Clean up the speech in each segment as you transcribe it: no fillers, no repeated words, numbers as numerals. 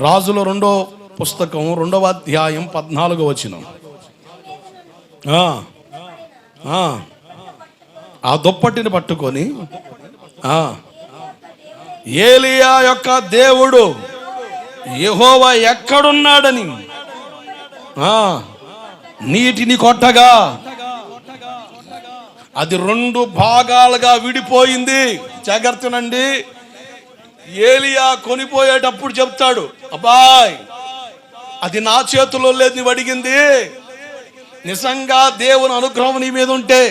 రాజుల 2వ పుస్తకం 2వ అధ్యాయం 14వ వచనం. ఆ దుప్పటిని పట్టుకొని ఏలియా యొక్క దేవుడు యెహోవా ఎక్కడున్నాడని నీటిని కొట్టగా అది 2 భాగాలుగా విడిపోయింది. జాగ్రత్తనండి. ఏలియా కొనిపోయేటప్పుడు చెప్తాడు, అబ్బాయ్ అది నా చేతిలో లేదు, నువ్వు అడిగింది. నిజంగా దేవుని అనుగ్రహం నీ మీద ఉంటే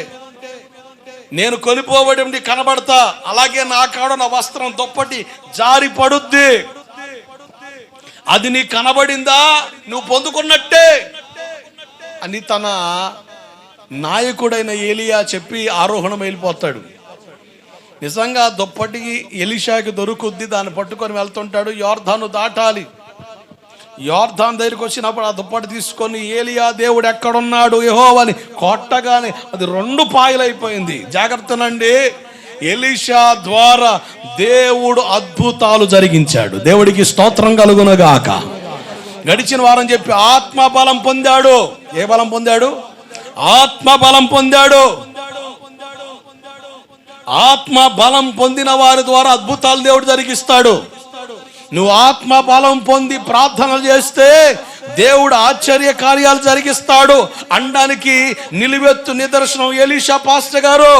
నేను కొనిపోవడం కనబడతా, అలాగే నా కాడ నా వస్త్రం దుప్పటి జారి పడుద్ది. అది నీ కనబడిందా, నువ్వు పొందుకున్నట్టే అని తన నాయకుడైన ఏలియా చెప్పి ఆరోహణం వెళ్ళిపోతాడు. నిజంగా దుప్పటికి ఎలీషాకి దొరుకుద్ది. దాన్ని పట్టుకొని వెళ్తుంటాడు. యోర్దాను దాటాలి. యోర్దాను దగ్గరికి వచ్చినప్పుడు ఆ దుప్పటి తీసుకొని ఏలియా దేవుడు ఎక్కడున్నాడు యెహోవా అని కొట్టగానే అది 2 పాయలైపోయింది. జాగ్రత్తనండి. ఎలీషా ద్వారా దేవుడు అద్భుతాలు జరిగించాడు. దేవుడికి స్తోత్రం కలుగునగాక. గడిచిన వారం చెప్పి ఆత్మబలం పొందాడు. ఏ బలం పొందాడు? ఆత్మబలం పొందాడు. ఆత్మ బలం పొందిన వారి ద్వారా అద్భుతాలు దేవుడు జరిగిస్తాడు. నువ్వు ఆత్మ బలం పొంది ప్రార్థన చేస్తే దేవుడు ఆశ్చర్య కార్యాలు జరిగిస్తాడు అనడానికి నిలువెత్తు నిదర్శనం ఎలీషా పాస్టర్ గారు.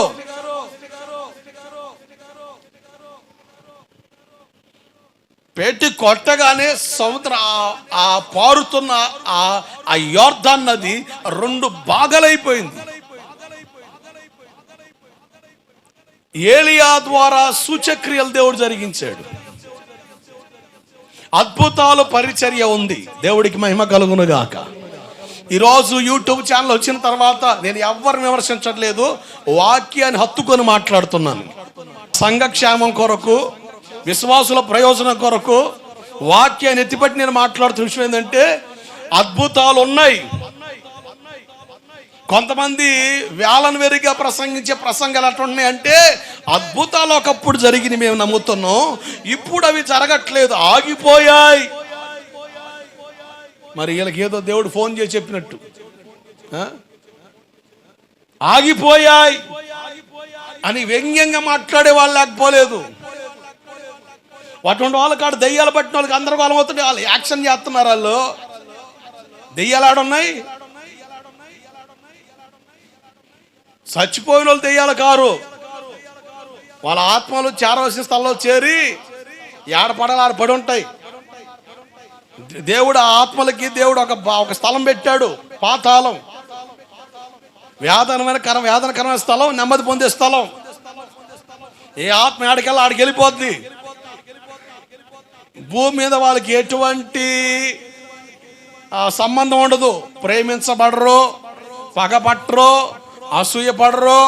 పెట్టి కొట్టగానే సముద్రం ఆ పారుతున్న ఆ యోర్దాను నది 2 భాగాలైపోయింది. ఏలియా ద్వారా సూచక్రియలు దేవుడు జరిగించాడు. అద్భుతాలు పరిచర్య ఉంది. దేవుడికి మహిమ కలుగునుగాక. ఈరోజు యూట్యూబ్ ఛానల్ వచ్చిన తర్వాత నేను ఎవరిని విమర్శించట్లేదు, వాక్యాన్ని హత్తుకొని మాట్లాడుతున్నాను. సంఘక్షేమం కొరకు, విశ్వాసుల ప్రయోజనం కొరకు వాక్యాన్ని ఎత్తిపట్టి నేను మాట్లాడుతున్న విషయం ఏంటంటే, అద్భుతాలు ఉన్నాయి. కొంతమంది వేలను వెరిగా ప్రసంగించే ప్రసంగాలు అట్లా ఉన్నాయంటే అద్భుతాలు ఒకప్పుడు జరిగిన మేము నమ్ముతున్నాం, ఇప్పుడు అవి జరగట్లేదు, ఆగిపోయాయి. మరి వీళ్ళకి ఏదో దేవుడు ఫోన్ చేసి చెప్పినట్టు ఆగిపోయాయి అని వ్యంగ్యంగా మాట్లాడే వాళ్ళు లేకపోలేదు. అటువంటి వాళ్ళ కాడ దెయ్యాలు పట్టిన వాళ్ళకి గందరగోళం అవుతుంది. వాళ్ళు యాక్షన్ చేస్తున్నారు. వాళ్ళు దెయ్యాలు ఆడున్నాయి. చచ్చిపోయిన వాళ్ళు దెయ్యాలు కారు. వాళ్ళ ఆత్మలు చేరవలసిన స్థలంలో చేరి ఏడపడాలి, ఆడ పడి ఉంటాయి. దేవుడు ఆ ఆత్మలకి దేవుడు ఒక స్థలం పెట్టాడు, పాతాళం. వేదనకరమైన స్థలం, నెమ్మది పొందే స్థలం. ఏ ఆత్మ ఆడికెళ్ళి ఆడికి వెళ్ళిపోద్ది. భూమి మీద వాళ్ళకి ఎటువంటి సంబంధం ఉండదు. ప్రేమించబడరు, పగపట్టరు, అసూయపడరు,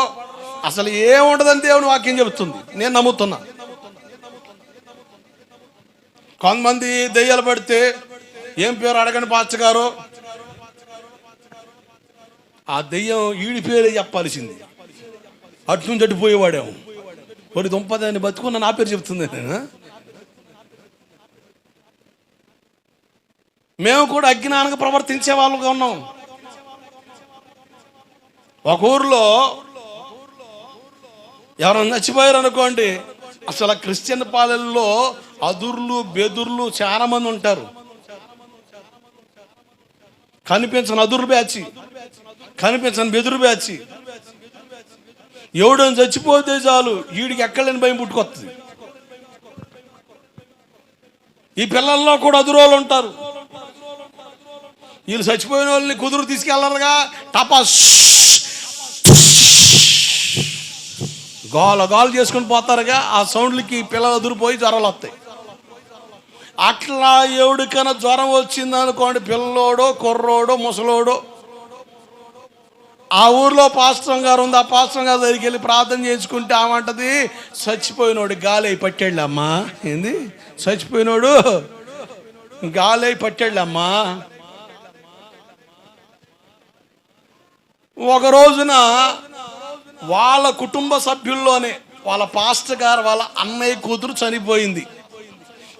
అసలు ఏముండదని దేవుని వాక్యం చెబుతుంది. నేను నమ్ముతున్నా. కొంతమంది దెయ్యాలు పడితే ఏం పేరు అడగని పాస్టర్, ఆ దెయ్యం ఈడి పేరే చెప్పాల్సింది. అటు నుంచి అటు పోయేవాడేమో. మరి దుంపదాన్ని బతుకున్న నా పేరు చెప్తుంది. మేము కూడా అజ్ఞానంగా ప్రవర్తించే వాళ్ళుగా ఉన్నాం. ఒక ఊర్లో ఎవరైనా చచ్చిపోయారు అనుకోండి, అసలు క్రిస్టియన్ పాలెల్లో అదుర్లు బెదుర్లు చాలా మంది ఉంటారు. కనిపించని అదురు బ్యాచి, కనిపించని బెదురు బ్యాచి. ఎవడని చచ్చిపోతే చాలు వీడికి ఎక్కడలేని భయం పుట్టుకొస్తుంది. ఈ పిల్లల్లో కూడా అదురోళ్ళు ఉంటారు. వీళ్ళు చచ్చిపోయిన వాళ్ళని కుదురు తీసుకెళ్ళరుగా, టపాస్ గోల చేసుకుని పోతారుగా. ఆ సౌండ్లకి పిల్లలు అదురిపోయి జ్వరాలు వస్తాయి. అట్లా ఎవడికైనా జ్వరం వచ్చిందనుకోండి, పిల్లోడో కుర్రోడో ముసలోడో, ఆ ఊర్లో పాస్టర్ గారు ఉంది, ఆ పాస్టర్ గారి దగ్గరికి వెళ్ళి ప్రార్థన చేసుకుంటే ఆమంటది, చచ్చిపోయినోడు గాలి అయి పట్టాళ్ళమ్మా. ఏంది? చచ్చిపోయినోడు గాలి అయి పట్టాళ్ళమ్మా. ఒక రోజున వాళ్ళ కుటుంబ సభ్యుల్లోనే వాళ్ళ పాస్టర్ గారు వాళ్ళ అన్నయ్య కూతురు చనిపోయింది.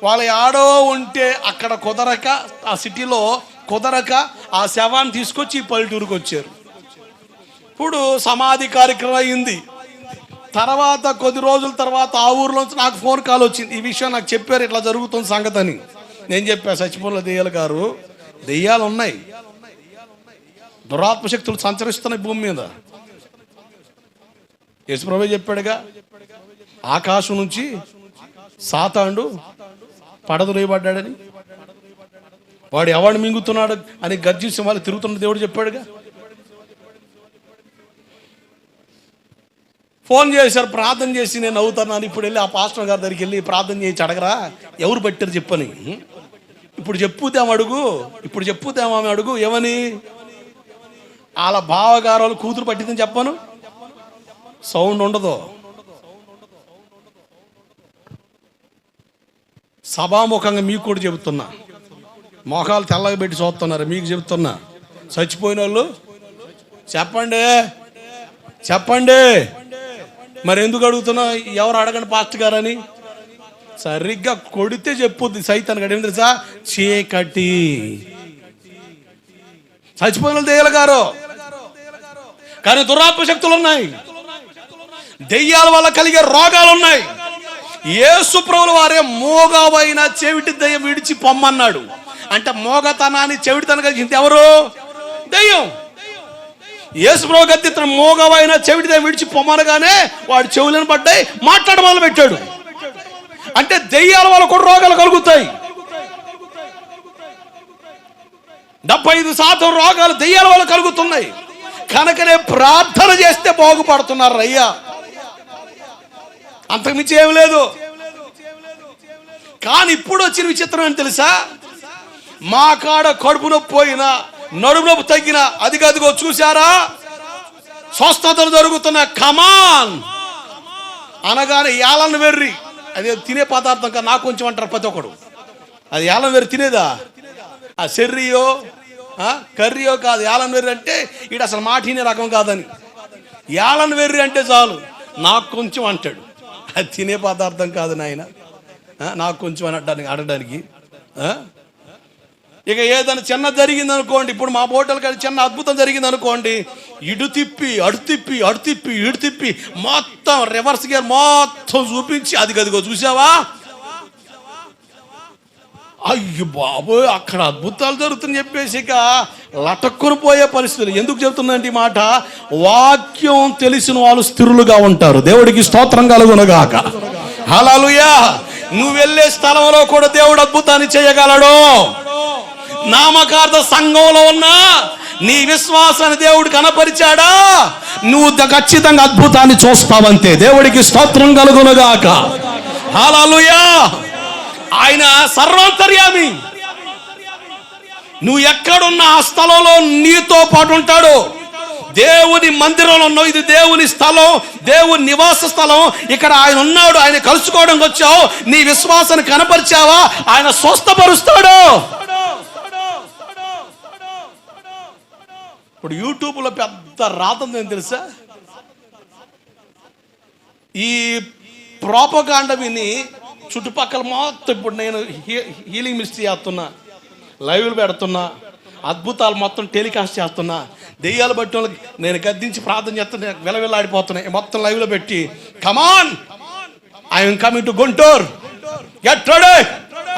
వాళ్ళు ఆడో ఉంటే అక్కడ కుదరక, ఆ సిటీలో కుదరక ఆ శవాన్ని తీసుకొచ్చి ఈ పల్లెటూరుకు వచ్చారు. ఇప్పుడు సమాధి కార్యక్రమం అయింది. తర్వాత కొద్ది రోజుల తర్వాత ఆ ఊర్లోంచి నాకు ఫోన్ కాల్ వచ్చింది. ఈ విషయం నాకు చెప్పారు, ఇట్లా జరుగుతుంది సంగతి అని. నేను చెప్పా, చచ్చిపోయిన దెయ్యాలు గారు, దెయ్యాలు ఉన్నాయి, దురాత్మ శక్తులు సంచరిస్తున్నాయి భూమి మీద. యేసుప్రభువే చెప్పాడుగా, ఆకాశం నుంచి సాతానుడు పడదులేయబడ్డాడని, వాడు ఎవడు మింగుతున్నాడు అని గర్జించి వాళ్ళు తిరుగుతున్న దేవుడు చెప్పాడుగా. ఫోన్ చేశారు, ప్రార్థన చేసి నేను అవుతున్నాను. ఇప్పుడు వెళ్ళి ఆ పాస్టర్ గారి దగ్గరికి వెళ్ళి ప్రార్థన చేసి అడగరా, ఎవరు పెట్టారు చెప్పని. ఇప్పుడు చెప్పుతాము అడుగు, ఇప్పుడు చెప్పుతాము ఆమె అడుగు, ఏమని? వాళ్ళ బావగారు వాళ్ళు కూతురు పట్టిందని చెప్పాను, సౌండ్ ఉండదు. సభాముఖంగా మీకు కూడా చెబుతున్నా, మోకాలు తెల్లగా పెట్టి చూస్తున్నారు, మీకు చెబుతున్నా, చచ్చిపోయిన వాళ్ళు చెప్పండి, చెప్పండి. మరి ఎందుకు అడుగుతున్నా? ఎవరు అడగండి పాస్టర్ గారని. సరిగ్గా కొడితే చెప్పుద్ది సైతాన్ గడి, ఏం తెలుసా? చీకటి. చచ్చిపోయిన దెయ్యాలు గారు, కానీ దురాత్మ శక్తులు ఉన్నాయి, దెయ్యాల వల్ల కలిగే రోగాలు ఉన్నాయి. యేసు ప్రభువుల వారే మోగవైన చెవిటి దెయ్యం విడిచి పొమ్మన్నాడు. అంటే మోగతనాన్ని చెవిటితనం కలిగింది ఎవరు? దెయ్యం. యేసు ప్రభు గద్దిత్తున మోగవైన చెవిటి దెయ్యం విడిచి పొమ్మనగానే వాడు చెవులను పడ్డాయి, మాట్లాడ మొదలు పెట్టాడు. అంటే దెయ్యాల వల్ల కూడా రోగాలు కలుగుతాయి. 75% రోగాలు దెయ్యాల వల్ల కలుగుతున్నాయి. కనుకనే ప్రార్థన చేస్తే బాగుపడుతున్నారు అయ్యా, అంతకుమించి ఏమి లేదు. కానీ ఇప్పుడు వచ్చిన విచిత్రం ఏంటి తెలుసా? మా కాడ కడుపు నొప్పి పోయినా, నడుము నొప్పి తగ్గినా, అదిగో చూసారా స్వస్థతలు జరుగుతున్న, కమాన్ అనగానే ఏలన్న వెర్రి, అది తినే పదార్థం కదా, నాకు కొంచెం అంటారు ప్రతి ఒక్కడు. అది ఏలన్న వెర్రి తినేదా? ఆ సెర్రియో కర్రీయో కాదు. ఏలన్న వెర్రి అంటే ఇటు అసలు మాటినే రకం కాదని. ఏలన్న వెర్రి అంటే చాలు నాకు కొంచెం అంటాడు. అది తినే పదార్థం కాదు నాయన, నాకు కొంచెం అని అడగడానికి. ఇక ఏదైనా చిన్న జరిగింది అనుకోండి, ఇప్పుడు మా హోటల్ కానీ చిన్న అద్భుతం జరిగింది అనుకోండి, ఇటు తిప్పి అటు తిప్పి అటు తిప్పి ఇటు తిప్పి మొత్తం రివర్స్ గేర్ మొత్తం చూపించి, అదిగో చూసావా, అయ్యో బాబోయ్ అక్కడ అద్భుతాలు జరుగుతుందని చెప్పేసి ఇక లటక్కుని పోయే పరిస్థితులు. ఎందుకు చెబుతుందంటే ఈ మాట? వాక్యం తెలిసిన వాళ్ళు స్థిరులుగా ఉంటారు. దేవుడికి స్తోత్రం కలుగునుగాక. హల్లెలూయా. నువ్వు వెళ్ళే స్థలంలో కూడా దేవుడు అద్భుతాన్ని చేయగలడు. నామకార్థ సంఘంలో ఉన్నా నీ విశ్వాసాన్ని దేవుడు కనపరిచాడా, నువ్వు ఖచ్చితంగా అద్భుతాన్ని చూస్తావంతే. దేవుడికి స్తోత్రం కలుగునుగాక. హల్లెలూయా. ఆయన సర్వాంతర్యామి. నువ్వు ఎక్కడున్నా ఆ స్థలంలో నీతో పాటు ఉంటాడు. దేవుని మందిరంలో ఉన్నావు, ఇది దేవుని స్థలం, దేవుని నివాస స్థలం. ఇక్కడ ఆయన ఉన్నాడు, ఆయన కలుసుకోవడానికి వచ్చావు, నీ విశ్వాసాన్ని కనపరిచావా, ఆయన స్వస్థపరుస్తాడు. ఇప్పుడు యూట్యూబ్లో పెద్ద రాతంది ఏం తెలుసా? ఈ ప్రోపగాండ విని చుట్టుపక్కల మొత్తం, ఇప్పుడు నేను హీలింగ్ మినిస్ట్రీ చేస్తున్నా, లైవ్లు పెడుతున్నా, అద్భుతాలు మొత్తం టెలికాస్ట్ చేస్తున్నా, దెయ్యాలు బట్టి వాళ్ళకి నేను గద్దించి ప్రార్థన చేస్తున్నా, విలవిల్లాడిపోతున్నాయి మొత్తం లైవ్లో పెట్టి. Come on, I'm coming to Guntur, get ready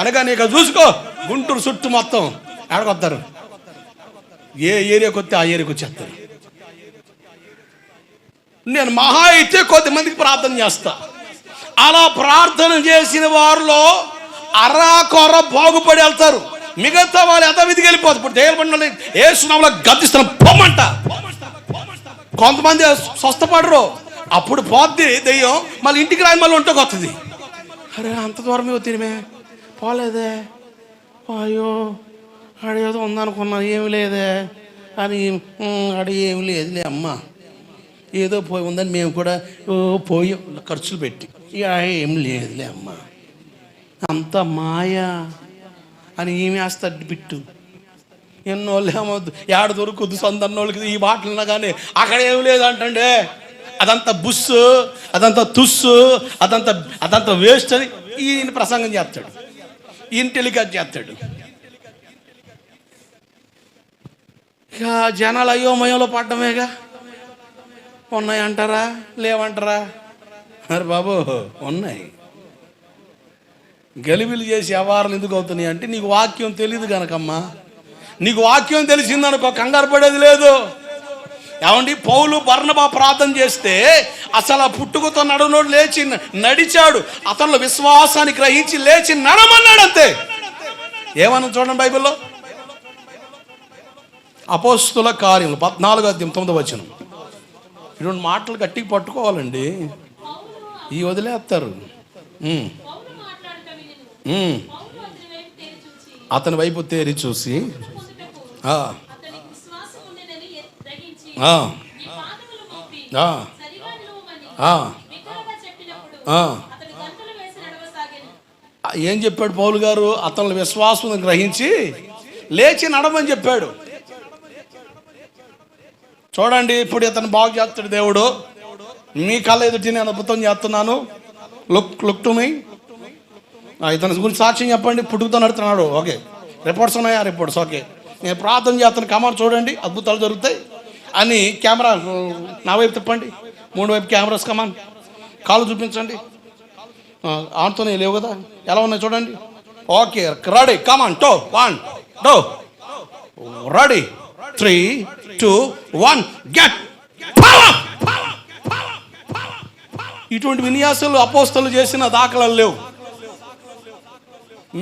అనగా నీకు చూసుకో, గుంటూరు చుట్టూ మొత్తం ఎడగొస్తారు, ఏ ఏరియాకి వస్తే ఆ ఏరియాకి వచ్చేస్తారు. నేను మహా అయితే కొద్దిమందికి ప్రార్థన చేస్తా. అలా ప్రార్థన చేసిన వారిలో అరాకొర బాగుపడి వెళ్తారు, మిగతా వాళ్ళు యథావిధికి వెళ్ళిపోతారు. ఇప్పుడు దేవుని యేసునామములో గద్దిస్తున్నాం పొమ్మంట. కొంతమంది స్వస్థపడరు, అప్పుడు పోద్ది దెయ్యం, మళ్ళీ ఇంటికి రాని మళ్ళీ ఉంటకు వస్తుంది. అరే అంత దూరమే తినిమే పోలేదే, అయ్యో ఆడేదో ఉందనుకున్నా, ఏమి లేదే అని, ఆడ ఏమి లేదులే అమ్మ, ఏదో పోయి ఉందని మేము కూడా పోయి ఖర్చులు పెట్టి, ఏం లేదులే అమ్మ, అంత మాయా అని ఈమె వేస్తాడు బిట్టు. ఎన్నోళ్ళు ఏమొద్దు, ఏడ దొరుకుద్దు సొంతన్నోళ్ళకి ఈ మాటలు కానీ అక్కడ ఏం లేదంటే అదంతా బుస్సు, అదంతా తుస్సు, అదంతా వేస్ట్ అని ఈయన ప్రసంగం చేస్తాడు. ఈయన టెలికాస్ట్ చేస్తాడు. ఇక జనాలు అయోమయంలో పడ్డమేగా. ఉన్నాయంటారా లేవంటారా? అరే బాబు ఉన్నాయి. గలిబిలి చేసి వ్యవహారాలు ఎందుకు అవుతున్నాయి అంటే నీకు వాక్యం తెలియదు కనుకమ్మా. నీకు వాక్యం తెలిసిందనుకో కంగారు పడేది లేదు. ఏమండి, పౌలు బర్నబా ప్రార్థన చేస్తే అసలు ఆ పుట్టుకతో నడునోడు లేచి నడిచాడు. అతనిలో విశ్వాసాన్ని గ్రహించి లేచి నడమన్నాడు అంతే. ఏమన్నా చూడండి బైబిల్లో, అపోస్తుల కార్యములు 14:9. ఇటువంటి మాటలు గట్టిగా పట్టుకోవాలండి, ఈ వదిలేస్తారు. అతని వైపు తేరి చూసి ఏం చెప్పాడు పౌలు గారు? అతని విశ్వాసం గ్రహించి లేచి నడమని చెప్పాడు. చూడండి, ఇప్పుడు ఇతను బాగు చేస్తాడు దేవుడు. మీ కళ్ళ ఎదుటి నేను అద్భుతం చేస్తున్నాను. లుక్ టు మీ. ఇతని గురించి సాక్ష్యం చెప్పండి. పుట్టుకతో నడుతున్నాడు. ఓకే, రిపోర్ట్స్ ఉన్నాయా? Reports okay. నేను ప్రార్థన చేస్తాను, కమాండ్ చూడండి, అద్భుతాలు జరుగుతాయి అని. కెమెరా నా వైపు తిప్పండి, 3 వైపు కెమెరాస్. కమాన్, కాళ్ళు చూపించండి. ఆడుతూనే లేవు కదా, ఎలా ఉన్నాయి చూడండి. ఓకే, రెడీ, కమాన్, 2 1 2 రెడీ 3 2 1 గెట్. ఇటువంటి విన్యాసాలు అపోస్తలు చేసిన దాఖలాలు లేవు.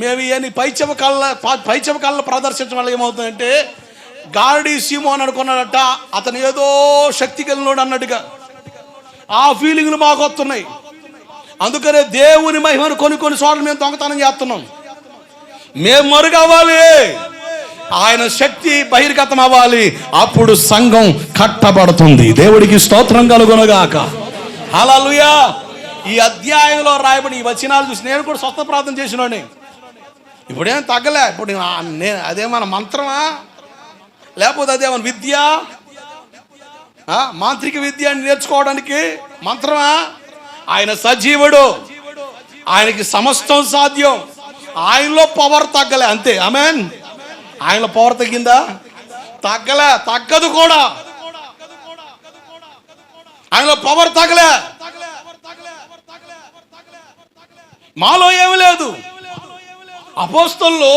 మేము ఇవన్నీ పైచవ కళ్ళ ప్రదర్శించడం వల్ల ఏమవుతుందంటే, గాడి సీమోన్ అనుకున్నాడట, అతను ఏదో శక్తి కలిగినోడు అన్నట్టుగా ఆ ఫీలింగ్లు మాకు వస్తున్నాయి. అందుకనే దేవుని మహిమను కొన్ని చోట్ల మేము దొంగతనం చేస్తున్నాం. మేము మరుగవ్వాలి, ఆయన శక్తి బహిర్గతం అవ్వాలి, అప్పుడు సంఘం కట్టబడుతుంది. దేవుడికి స్తోత్రం కలుగునుగాక. హల్లెలూయా. ఈ అధ్యాయంలో రాయబడి ఈ వచనాలు చూసి నేను కూడా స్వస్థ ప్రార్థన చేసినోడిని. ఇప్పుడేం తగ్గలే. ఇప్పుడు నేను అదేమన్నా మంత్రమా, లేకపోతే అదేమన్నా విద్య, మాంత్రిక విద్య నేర్చుకోవడానికి మంత్రమా? ఆయన సజీవుడు, ఆయనకి సమస్తం సాధ్యం. ఆయనలో పవర్ తగ్గలే అంతే. ఆమేన్. ఆయనలో పవర్ తగ్గిందా? తగ్గలే, తగ్గదు కూడా. ఆయనలో పవర్ తగ్గలే. మాలో ఏమి లేదు. అపోస్తలు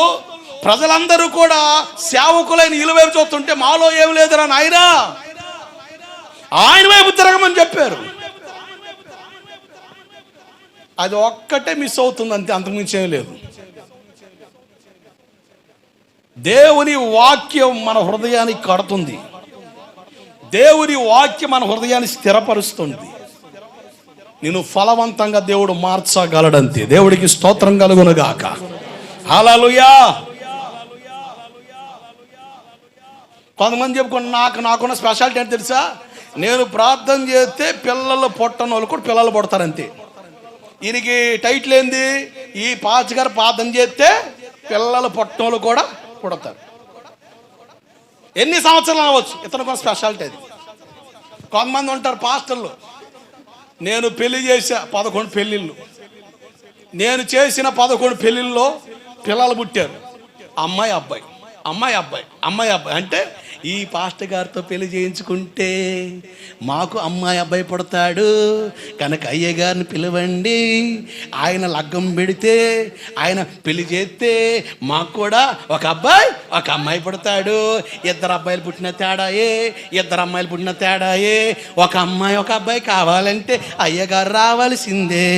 ప్రజలందరూ కూడా సేవకులైన వీళ్ళ వైపు చూస్తుంటే మాలో ఏమి లేదురా నాయనా, ఆయన వైపు తిరగమని చెప్పారు. అది ఒక్కటే మిస్ అవుతుంది అంతే, అంతకుమించి ఏమి లేదు. దేవుని వాక్యం మన హృదయానికి కడుతుంది. దేవుని వాక్యం మన హృదయాన్ని స్థిరపరుస్తుంది. నేను ఫలవంతంగా దేవుడు మార్చగలడంతే. దేవుడికి స్తోత్రం కలుగునుగాక. హల్లెలూయా. కొంతమంది చెప్పుకోండి, నాకున్న స్పెషాలిటీ అంటే తెలుసా? నేను ప్రార్థన చేస్తే పిల్లలు పుట్టని వాళ్ళు కూడా పిల్లలు పుడతారంతే. ఈయనకి టైటిల్ ఏంది? ఈ పాస్టర్ ప్రార్థన చేస్తే పిల్లలు పుట్టని వాళ్ళు కూడా పుడతారు. ఎన్ని సంవత్సరాలు అవ్వచ్చు, ఇతనికి ఒక స్పెషాలిటీ అది. కొంతమంది ఉంటారు పాస్టర్లు, నేను పెళ్లి చేసా 11 పెళ్ళిళ్ళు, నేను చేసిన 11 పెళ్ళిళ్ళలో పిల్లలు పుట్టారు. అమ్మాయి అబ్బాయి, అమ్మాయి అబ్బాయి, అమ్మాయి అబ్బాయి. అంటే ఈ పాస్టర్ గారితో పెళ్లి చేయించుకుంటే మాకు అమ్మాయి అబ్బాయి పుడతాడు కనుక అయ్య గారిని పిలవండి, ఆయన లగ్గం పెడితే ఆయన పెళ్లి చేస్తే మాకు కూడా ఒక అబ్బాయి ఒక అమ్మాయి పుడతాడు. 2 అబ్బాయిలు పుట్టిన తేడాయే, 2 అమ్మాయిలు పుట్టిన తేడాయే. ఒక అమ్మాయి ఒక అబ్బాయి కావాలంటే అయ్యగారు రావాల్సిందే.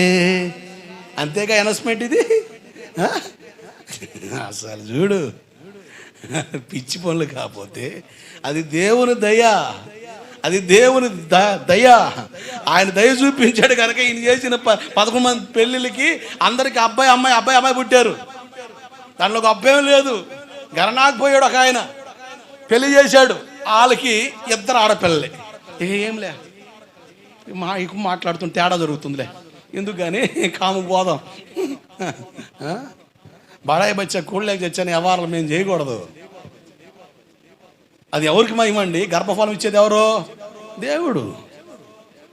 అంతేగా అనౌన్స్మెంట్ ఇది. అసలు చూడు, పిచ్చి పనులు కాకపోతే అది దేవుని దయ, అది దేవుని దయ. ఆయన దయ చూపించాడు కనుక ఈయన చేసిన 11 మంది పెళ్ళిళ్ళకి అందరికి అబ్బాయి అమ్మాయి అబ్బాయి అమ్మాయి పుట్టారు. దాంట్లో ఒక అబ్బాయి లేదు. గరణాకు పోయాడు ఒక ఆయన, పెళ్లి చేశాడు, వాళ్ళకి 2 ఆడపిల్లలే. ఏంలే మాట్లాడుతుంటే తేడా జరుగుతుందిలే, ఎందుకు కానీ కాము పోదాం. బడాయి బచ్చా కూడలేక తెచ్చాను వ్యవహారాలు మేము చేయకూడదు. అది ఎవరికి మహిమండి? గర్భఫలం ఇచ్చేది ఎవరు? దేవుడు.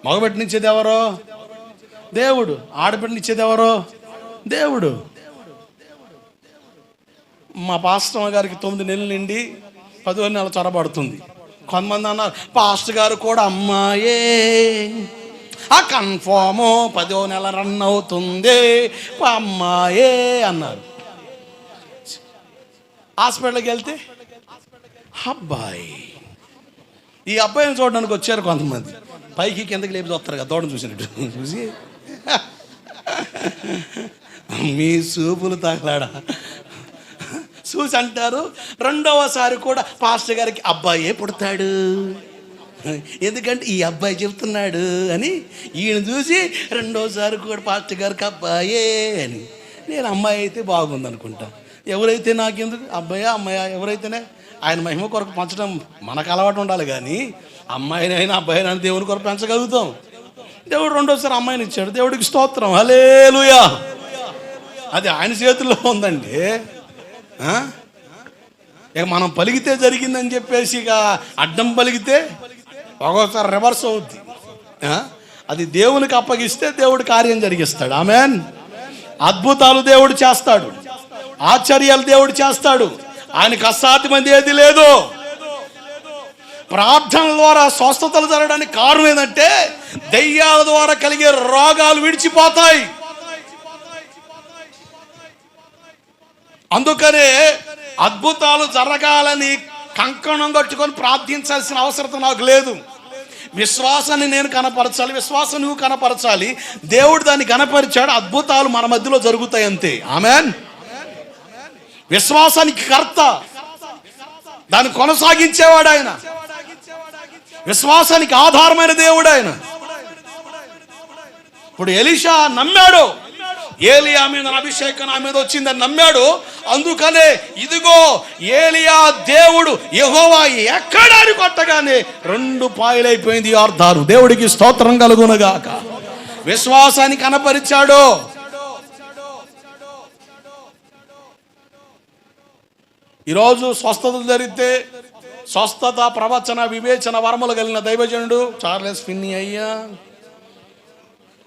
మగబిడ్డనిచ్చేది ఎవరు? దేవుడు. ఆడబిడ్డనిచ్చేది ఎవరు? దేవుడు. మా పాస్టర్ గారికి 9 నెలలు నిండి 10వ నెల చొరబడుతుంది. కొంతమంది అన్నారు పాస్టర్ గారు కూడా అమ్మాయే, ఆ కన్ఫాము 10వ నెల రన్ అవుతుంది అమ్మాయే అన్నారు. హాస్పిటల్కి వెళ్తే అబ్బాయి, ఈ అబ్బాయిని చూడడానికి వచ్చారు కొంతమంది. పైకి కిందకి లేపి చూస్తారు కదా దూడను చూసినట్టు చూసి మీ సూపులు తగలాడా చూసి అంటారు. రెండవసారి కూడా పాస్టర్ గారికి అబ్బాయే పుడతాడు, ఎందుకంటే ఈ అబ్బాయి చెప్తున్నాడు అని ఈయన చూసి రెండోసారి కూడా పాస్టర్ గారికి అబ్బాయే అని. నేను అమ్మాయి అయితే బాగుంది అనుకుంటా, ఎవరైతే నాకెందుకు, అబ్బాయా అమ్మాయా ఎవరైతేనే ఆయన మహిమ కొరకు పెంచడం మనకు అలవాటు ఉండాలి. కానీ అమ్మాయినైనా అబ్బాయినైనా దేవుని కొరకు పెంచగలుగుతాం. దేవుడు రెండోసారి అమ్మాయిని ఇచ్చాడు, దేవుడికి స్తోత్రం, హల్లెలూయా. అది ఆయన చేతుల్లో ఉందండి. ఇక మనం పలిగితే జరిగిందని చెప్పేసి ఇక అడ్డం పలిగితే ఒక్కొక్కసారి రివర్స్ అవుద్ది. అది దేవునికి అప్పగిస్తే దేవుడు కార్యం జరిగిస్తాడు. ఆమేన్. అద్భుతాలు దేవుడు చేస్తాడు, ఆశ్చర్యాలు దేవుడు చేస్తాడు. ఆయనకు అసాధ్యమైనది ఏది లేదు. ప్రార్థన ద్వారా స్వస్థతలు జరగడానికి కారణం ఏంటంటే దెయ్యాల ద్వారా కలిగే రోగాలు విడిచిపోతాయి. అందుకనే అద్భుతాలు జరగాలని కంకణం కట్టుకొని ప్రార్థించాల్సిన అవసరం నాకు లేదు. విశ్వాసాన్ని నేను కనపరచాలి, విశ్వాసం నువ్వు కనపరచాలి. దేవుడు దాన్ని కనపరిచాడు, అద్భుతాలు మన మధ్యలో జరుగుతాయి అంతే. ఆమేన్. విశ్వాసానికి కర్త, దాన్ని కొనసాగించేవాడు ఆయన, విశ్వాసానికి ఆధారమైన దేవుడు ఆయన. ఇప్పుడు ఎలీషా నమ్మాడు, ఏలియా మీద అభిషేకం నా మీద వచ్చిందని నమ్మాడు. అందుకనే ఇదిగో ఏలియా దేవుడు యెహోవా ఎక్కడాని కొట్టగానే 2 పాయలైపోయింది యోర్దాను. దేవుడికి స్తోత్రం కలుగునుగాక. విశ్వాసాన్ని కనపరిచాడు. ఈరోజు స్వస్థతలు జరిగితే స్వస్థత, ప్రవచన, వివేచన వరములు కలిగిన దైవజనుడు చార్లెస్ ఫిన్నీ అయ్యా,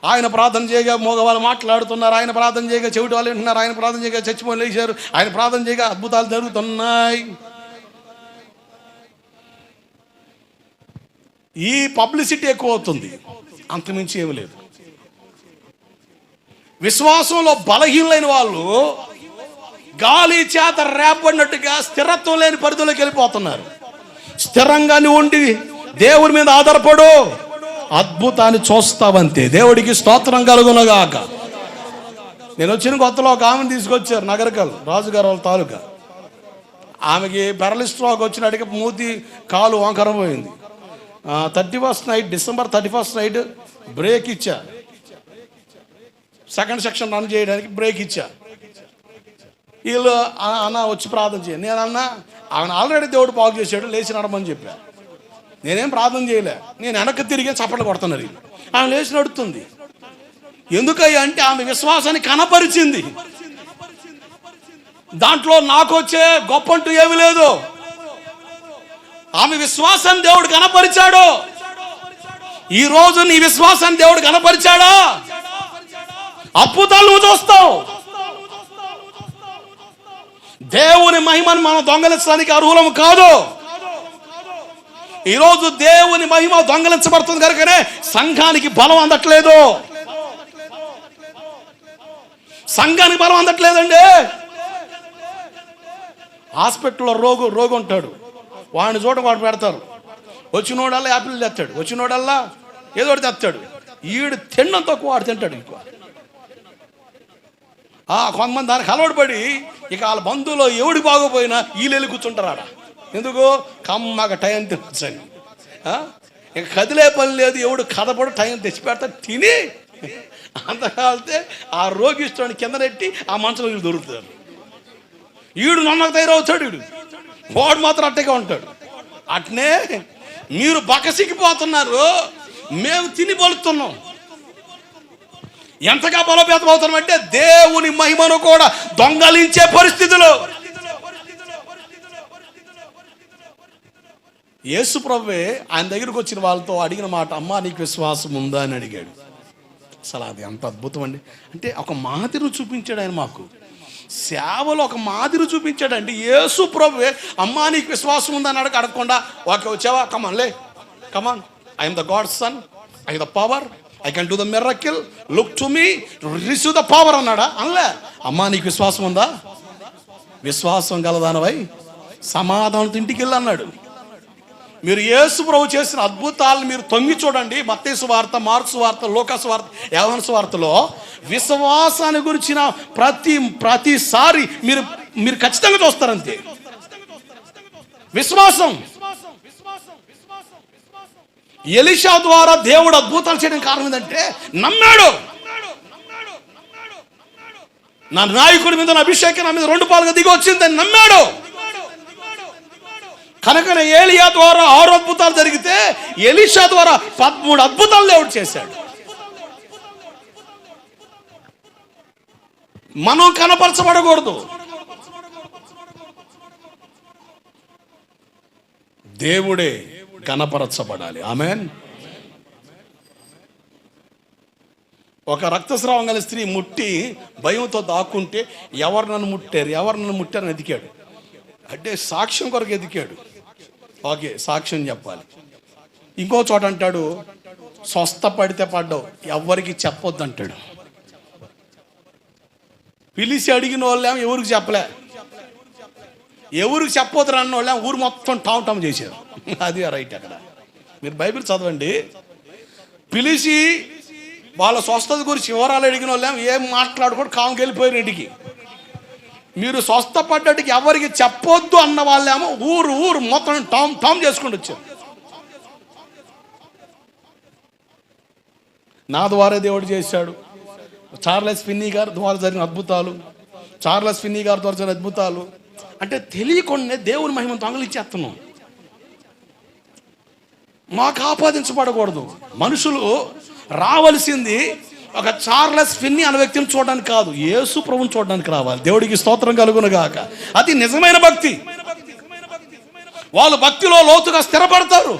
ఆయన ప్రార్థన చేయగా మగవాళ్ళు మాట్లాడుతున్నారు, ఆయన ప్రార్థన చేయగా చెవిటి వాళ్ళు వింటున్నారు, ఆయన ప్రార్థన చేయగా చచ్చిపోయి లేచారు, ఆయన ప్రార్థన చేయగా అద్భుతాలు జరుగుతున్నాయి. ఈ పబ్లిసిటీ ఎక్కువ అవుతుంది, అంతమించి ఏమి లేదు. విశ్వాసంలో బలహీనమైన వాళ్ళు గాలి చేత రేపడినట్టుగా స్థిరత్వం లేని పరిధిలోకి వెళ్ళిపోతున్నారు. స్థిరంగానే ఉండి దేవుని మీద ఆధారపడు, అద్భుతాన్ని చూస్తావంతే. దేవుడికి స్తోత్రం కలుగునుగాక. నేను వచ్చిన కొత్తలో ఒక ఆమెను తీసుకొచ్చారు, నగరకల్ రాజుగారు వాళ్ళ తాలూకా. ఆమెకి పెరలిస్ట్రోక్ వచ్చినట్టుగా మూతి కాలు వంకరం పోయింది. 31st night, December 31st night break ఇచ్చా, సెకండ్ సెక్షన్ రన్ చేయడానికి బ్రేక్ ఇచ్చా. వీళ్ళు అన్న వచ్చి ప్రార్థన చేయండి. నేను అన్నా ఆయన ఆల్రెడీ దేవుడు బాగు చేశాడు, లేచి నడమని చెప్పా. నేనేం ప్రార్థన చేయలే, నేను వెనక్కి తిరిగి చప్పట్లు కొడుతున్నారు. ఆమె లేచి నడుతుంది. ఎందుకయ్యా అంటే ఆమె విశ్వాసాన్ని కనపరిచింది. దాంట్లో నాకు వచ్చే గొప్ప అంటూ ఏమి లేదు. ఆమె విశ్వాసాన్ని దేవుడు కనపరిచాడు. ఈ రోజు నీ విశ్వాసాన్ని దేవుడు కనపరిచాడా, అద్భుతాలు నువ్వు చూస్తావు. దేవుని మహిమను మనం దొంగలించడానికి అర్హులము కాదు. ఈరోజు దేవుని మహిమ దొంగలించబడుతుంది కనుకనే సంఘానికి బలం అందట్లేదు. సంఘానికి బలం అందట్లేదండి. హాస్పిటల్లో రోగి ఉంటాడు, వాడిని చోట వాడు పెడతారు. వచ్చినోడల్లా యాపిల్ తెస్తాడు, వచ్చినోడల్లా ఏదో ఒకటి తెస్తాడు. ఈడు తిన్నం తక్కువ వాడు తింటాడు ఎక్కువ. కొంతమంది దానికి అలవాటు పడి ఇక వాళ్ళ బంధువులో ఎవడికి బాగోపోయినా వీళ్ళు కూర్చుంటారు ఆడ. ఎందుకు? కమ్మగా టైం తినొచ్చని. ఇక కదిలే పని లేదు, ఎవడు కదపడు, టైం తెచ్చి పెడతాడు, తిని అంత కాలితే ఆ రోగిష్టాన్ని కింద నెట్టి ఆ మంచంలో వీళ్ళు దొరుకుతారు. ఈడు నమ్మక తయారవుతాడు, వీడు వాడు మాత్రం అట్టగా ఉంటాడు. అట్నే మీరు బకసిక్కిపోతున్నారు, మేము తిని బలుతున్నాం. ఎంతగా బలోపేతం అవుతామంటే దేవుని మహిమను కూడా దొంగలించే పరిస్థితులు. యేసు ప్రభువే ఆయన దగ్గరకు వచ్చిన వాళ్ళతో అడిగిన మాట, అమ్మా నీకు విశ్వాసం ఉందా అని అడిగాడు. అసలు అది ఎంత అద్భుతం అండి. అంటే ఒక మాదిరి చూపించాడు ఆయన మాకు. సేవలో ఒక మాదిరి చూపించాడండి. యేసు ప్రభువే అమ్మా నీకు విశ్వాసం ఉందని అడగకుండా ఓకే వచ్చావా, కమాన్ లే, come on, I'm the God son, I the power, I can do the miracle, look to me, receive the power అన్నాడా? అనలే. అమ్మా నీకు విశ్వాసం ఉందా, విశ్వాసం గలదానవై సమాధానం ఇంటికి వెళ్ళి అన్నాడు. మీరు యేసు ప్రభు చేసిన అద్భుతాలను మీరు తొంగి చూడండి. మత్తయి సువార్త, మార్కు సువార్త, లూకా సువార్త, యోహాను సువార్తలో విశ్వాసాన్ని గురించిన ప్రతిసారి మీరు ఖచ్చితంగా చూస్తారంతే. విశ్వాసం. ఎలీషా ద్వారా దేవుడు అద్భుతాలు చేయడం కారణం ఏంటంటే నమ్మాడు. నా నాయకుడి మీద, నా అభిషేకం నా మీద 2 పాలుగా దిగి వచ్చిందని నమ్మాడు. కనుకనే ఏలియా ద్వారా 6 అద్భుతాలు జరిగితే ఎలీషా ద్వారా 13 అద్భుతాలు దేవుడు చేశాడు. మనం కనపరచబడకూడదు, దేవుడే కనపరచబడాలి. ఆమేన్. ఒక రక్తస్రావం గల స్త్రీ ముట్టి భయంతో దాక్కుంటే ఎవరు నన్ను ముట్టారని ఎదికాడు. అంటే సాక్ష్యం కొరకు ఎదికాడు. ఓకే, సాక్ష్యం చెప్పాలి. ఇంకో చోట అంటాడు స్వస్థపడితే పడ్డావు, ఎవరికి చెప్పొద్దు అంటాడు. పిలిచి అడిగిన వాళ్ళేమో ఎవరికి చెప్పలే, ఎవరికి చెప్పొద్దు అన్న వాళ్ళేమో ఊరు మొత్తం టామ్ చేశారు. అది రైట్. అక్కడ మీరు బైబిల్ చదవండి. పిలిచి వాళ్ళ స్వస్థత గురించి వివరాలు అడిగిన వాళ్ళేమో ఏం మాట్లాడుకోడు కాముకి వెళ్ళిపోయారు ఇంటికి. మీరు స్వస్థపడ్డటికి ఎవరికి చెప్పొద్దు అన్న వాళ్ళేమో ఊరు మొత్తం టామ్ చేసుకుంటూ వచ్చారు. నా ద్వారా దేవుడు చేశాడు. చార్లెస్ ఫిన్నీ గారి ద్వారా జరిగిన అద్భుతాలు, చార్లెస్ ఫిన్నీ గారి ద్వారా జరిగిన అద్భుతాలు అంటే తెలియకుండా దేవుని మహిమను దొంగలించేస్తున్నాం. మాకు ఆపాదించబడకూడదు. మనుషులు రావలసింది ఒక చార్లెస్ ఫిన్నీ అనే వ్యక్తిని చూడడానికి కాదు, యేసు ప్రభువుని చూడడానికి రావాలి. దేవుడికి స్తోత్రం కలుగును గాక. అది నిజమైన భక్తి. వాళ్ళు భక్తిలో లోతుగా స్థిరపడతారు.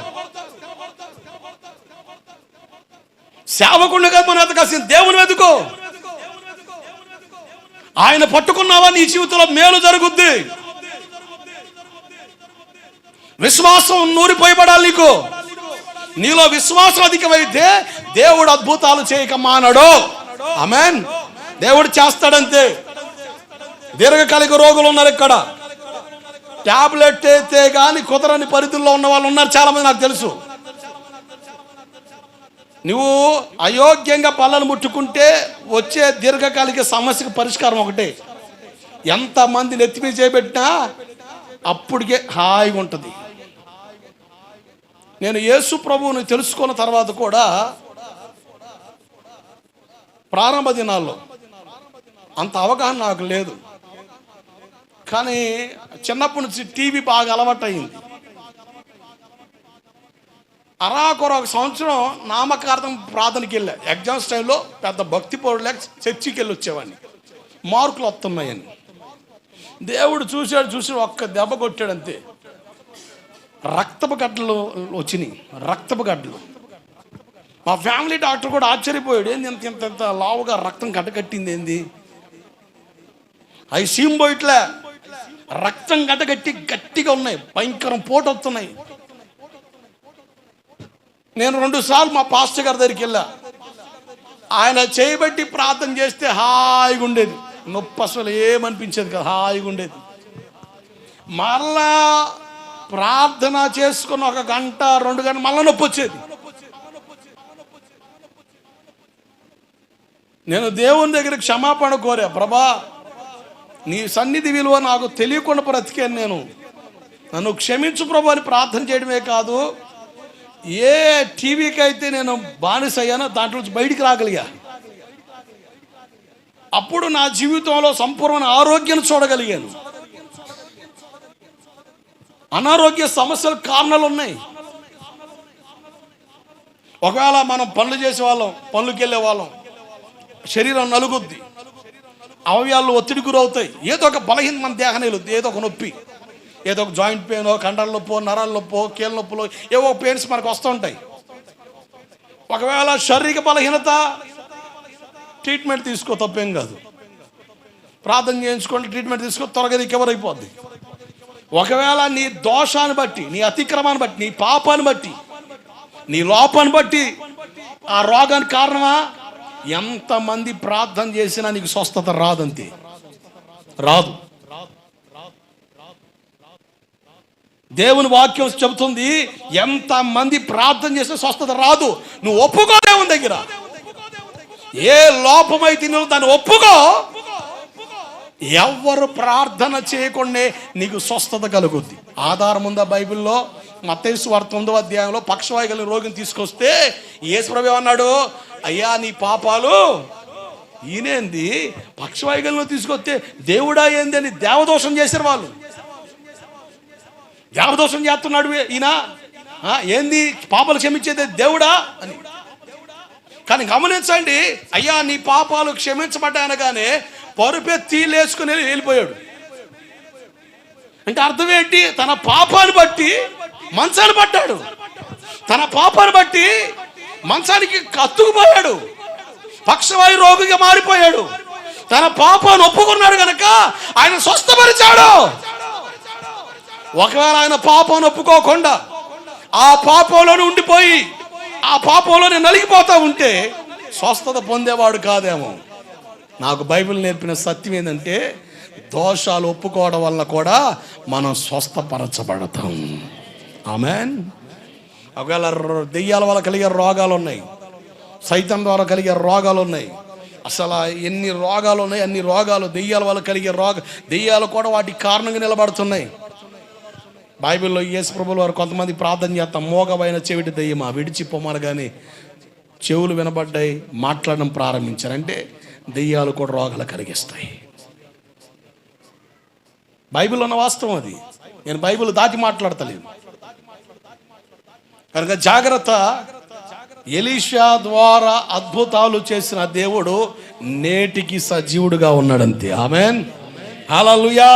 సేవకుడిగా మనం ఎదగాల్సిన దేవుని వెతుకో. ఆయన పట్టుకున్నావా నీ జీవితంలో మేలు జరుగుద్ది. విశ్వాసం నూరిపోయబడాలి నీకు. నీలో విశ్వాసం అధికమైతే దేవుడు అద్భుతాలు చేయక మానడు. ఆమేన్. దేవుడు చేస్తాడంతే. దీర్ఘకాలిక రోగులు ఉన్నారు ఇక్కడ. టాబ్లెట్ అయితే కానీ కుదరని పరిధుల్లో ఉన్న వాళ్ళు ఉన్నారు చాలా మంది, నాకు తెలుసు. నువ్వు అయోగ్యంగా పళ్ళను ముట్టుకుంటే వచ్చే దీర్ఘకాలిక సమస్యకు పరిష్కారం ఒకటే. ఎంతమంది నెత్తిమీ చేయబెట్టినా అప్పటికే హాయిగా ఉంటుంది. నేను యేసు ప్రభువుని తెలుసుకున్న తర్వాత కూడా ప్రారంభ దినాల్లో అంత అవగాహన నాకు లేదు. కానీ చిన్నప్పటి నుంచి టీవీ బాగా అలవాటు అయింది. అరాకొర 1 సంవత్సరం నామకార్థం ప్రార్థనకి వెళ్ళా. ఎగ్జామ్స్ టైంలో పెద్ద భక్తి పౌరులేక చర్చికి వెళ్ళి వచ్చేవాడిని. మార్కులు వస్తున్నాయని దేవుడు చూశాడు ఒక్క దెబ్బ కొట్టాడు అంతే. రక్తపు గడ్డలు వచ్చినాయి, రక్తపు గడ్డలు. మా ఫ్యామిలీ డాక్టర్ కూడా ఆశ్చర్యపోయాడు. ఏంది ఇంత లావుగా రక్తం కట్టకట్టింది ఏంది, అవి సీంబోయిట్లే రక్తం గడ్డగట్టి గట్టిగా ఉన్నాయి, భయంకరం పోటు వస్తున్నాయి. నేను 2 సార్లు మా పాస్టర్ గారి దగ్గరికి వెళ్ళా. ఆయన చేయబట్టి ప్రార్థన చేస్తే హాయిగా ఉండేది, నొప్పి అసలు ఏమనిపించేది కదా, హాయిగా ఉండేది. మళ్ళా ప్రార్థన చేసుకుని 1 గంట 2 గంటలు మళ్ళీ నొప్పి వచ్చేది. నేను దేవుని దగ్గర క్షమాపణ కోరా. ప్రభా, నీ సన్నిధి విలువ నాకు తెలియకుండా బ్రతికాను, నన్ను క్షమించు ప్రభు అని ప్రార్థన చేయడమే కాదు, ఏ టీవీకి అయితే నేను బానిస అయ్యానో దాంట్లో నుంచి బయటికి రాగలిగా. అప్పుడు నా జీవితంలో సంపూర్ణ ఆరోగ్యాన్ని చూడగలిగాను. అనారోగ్య సమస్యలకు కారణాలు ఉన్నాయి. ఒకవేళ మనం పనులు చేసేవాళ్ళం, పనులకు వెళ్ళే వాళ్ళం, శరీరం నలుగుద్ది, అవయవాలు ఒత్తిడి గురవుతాయి. ఏదో ఒక బలహీన మన దేహనీలు, ఏదో ఒక నొప్పి, ఏదో ఒక జాయింట్ పెయిన్, కండల నొప్పో, నరాల నొప్పో, కీళ్ళ నొప్పులో ఏవో పెయిన్స్ మనకు వస్తూ ఉంటాయి. ఒకవేళ శారీరక బలహీనత, ట్రీట్మెంట్ తీసుకో, తప్పేం కాదు. ప్రార్థన చేయించుకోండి, ట్రీట్మెంట్ తీసుకొని త్వరగా రికవర్ అయిపోద్ది. ఒకవేళ నీ దోషాన్ని బట్టి, నీ అతిక్రమాన్ని బట్టి, నీ పాపాన్ని బట్టి, నీ లోపాన్ని బట్టి ఆ రోగానికి కారణమా, ఎంతమంది ప్రార్థన చేసినా నీకు స్వస్థత రాదంతే, రాదు. దేవుని వాక్యం చెబుతుంది, ఎంతమంది ప్రార్థన చేసినా స్వస్థత రాదు. నువ్వు ఒప్పుకో దేవుని దగ్గర, ఏ లోపమైతే నువ్వు దాన్ని ఒప్పుకో. ఎవరు ప్రార్థన చేయకుండా నీకు స్వస్థత కలుగుద్ది. ఆధారం ఉందా బైబిల్లో? మత్తయి సువార్త 9వ అధ్యాయంలో పక్షవాయు కలిగిన రోగిని తీసుకొస్తే యేసు ప్రభువు అన్నాడు, అయ్యా నీ పాపాలు, ఈయనేంది పక్షవాయు కలిగిన తీసుకొస్తే దేవుడా ఏంది అని దేవదోషం చేశారు వాళ్ళు. దేవదోషం చేస్తున్నాడు ఈయన, ఏంది పాపాలు క్షమించేది దేవుడా అని. కానీ గమనించండి, అయ్యా నీ పాపాలు క్షమించబడ్డానగానే పరుపెత్తి లేసుకుని వెళ్ళిపోయాడు. అంటే అర్థం ఏంటి? తన పాపాన్ని బట్టి మంచాన్ని పడ్డాడు, తన పాపాన్ని బట్టి మంచానికి కత్తుకుపోయాడు, పక్షవాయు రోగిగా మారిపోయాడు. తన పాపాన్ని ఒప్పుకున్నాడు కనుక ఆయన స్వస్థపరిచాడు. ఒకవేళ ఆయన పాపాన్ని ఒప్పుకోకుండా ఆ పాపంలోనే ఉండిపోయి ఆ పాపంలోనే నలిగిపోతా ఉంటే స్వస్థత పొందేవాడు కాదేమో. నాకు బైబిల్ నేర్పిన సత్యం ఏంటంటే, దోషాలు ఒప్పుకోవడం వల్ల కూడా మనం స్వస్థపరచబడతాం. ఆమేన్. ఒకవేళ దెయ్యాల వల్ల కలిగే రోగాలు ఉన్నాయి, సైతం ద్వారా కలిగే రోగాలు ఉన్నాయి, అసలు ఎన్ని రోగాలు ఉన్నాయి, అన్ని రోగాలు దెయ్యాల వల్ల కలిగే దెయ్యాలు కూడా వాటికి కారణంగా నిలబడుతున్నాయి. బైబిల్లో యేసు ప్రభువుల వారు కొంతమంది ప్రార్థన చేస్తాం, మోగవైన చెవిటి దెయ్యమా విడిచిపోమని, కానీ చెవులు వినబడ్డాయి, మాట్లాడడం ప్రారంభించారు. అంటే దెయ్యాలు కూడా రోగాలు కలిగిస్తాయి. బైబిల్ ఉన్న వాస్తవం అది. నేను బైబిల్ దాటి మాట్లాడతలేదు కనుక జాగ్రత్త. ఎలీషా ద్వారా అద్భుతాలు చేసిన దేవుడు నేటికి సజీవుడుగా ఉన్నాడంతే. ఆమేన్, హల్లెలూయా.